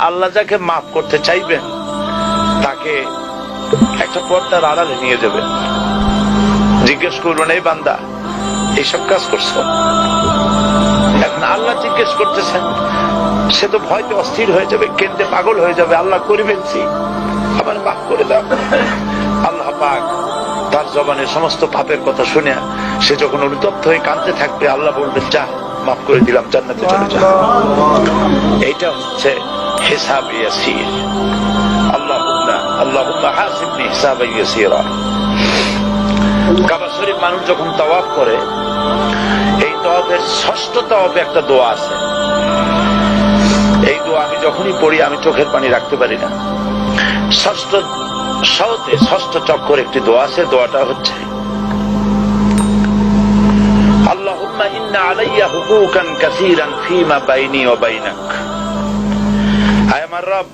আল্লাহ যাকে মাফ করতে চাইবেন তাকে একটা পর্দার আড়ালে নিয়ে যাবেন, জিজ্ঞেস করবেন, এই বান্দা এইসব কাজ করছো? এখন আল্লাহ জিজ্ঞেস করতেছেন, সে তো ভয়তে অস্থির হয়ে যাবে, কেঁদে পাগল হয়ে যাবে, আল্লাহ করিবেনছি আবার মাফ করে দাও। আল্লাহ পাক তার জবানে সমস্ত পাপের কথা শুনে সে যখন অনুতপ্ত হয়ে কাঁদতে থাকবে, আল্লাহ বলবেন, যা মাফ করে দিলাম, জান্নাতে চলে যা। এইটা হচ্ছে হিসাব ইয়াসির। আল্লাহুম্মা হাসিবনি হিসাবান ইয়াসিরা। কাবা শরীফ মানুষ যখন তাওয়াফ করে, এই তাওয়াফের ষষ্ঠ তাওয়াফে একটা দোয়া আছে। এই দোয়া আমি যখনই পড়ি আমি চোখের পানি রাখতে পারি না। ষষ্ঠ চক্কর একটি দোয়া আছে, দোয়াটা হচ্ছে, আল্লাহুম্মা ইন্না আলাইয়া হুকুকান কাসীরান ফীমা বাইনি ওয়া বাইনাক। আয় আমার রব,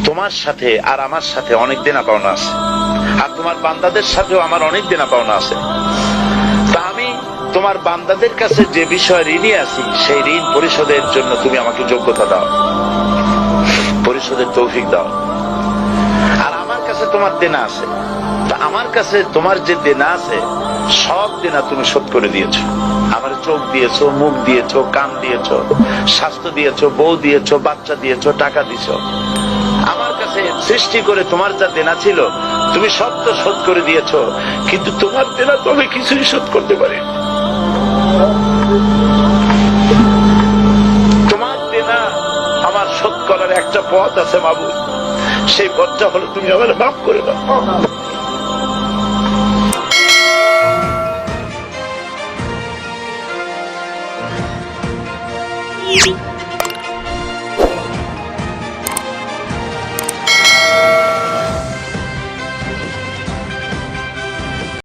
তোমার সাথে আর আমার সাথে অনেক দেনা পাওনা আছে, আর তোমার বান্দাদের সাথেও আমার অনেক দেনা পাওনা আছে। তা আমি তোমার বান্দাদের কাছে যে বিষয় ঋণী আছি, সেই ঋণ পরিশোধের জন্য তুমি আমাকে যোগ্যতা দাও, পরিশোধের তৌফিক দাও। আর আমার কাছে তোমার দেনা আছে, তা আমার কাছে তোমার যে দেনা আছে সব দেনা তুমি শোধ করে দিয়েছো। আমার চোখ দিয়েছো, মুখ দিয়েছো, কান দিয়েছো, স্বাস্থ্য দিয়েছো, বউ দিয়েছো, বাচ্চা দিয়েছো, টাকা দিয়েছো। আমার কাছে সৃষ্টি করে তোমার যা দেনা ছিল তুমি সব তো শোধ করে দিয়েছো, কিন্তু তোমার দেনা তো আমি কিছুই শোধ করতে পারি। তোমার দেনা আমার শোধ করার একটা পথ আছে মাবুদ, সেই পথটা হলো তুমি আমার মাফ করে দাও।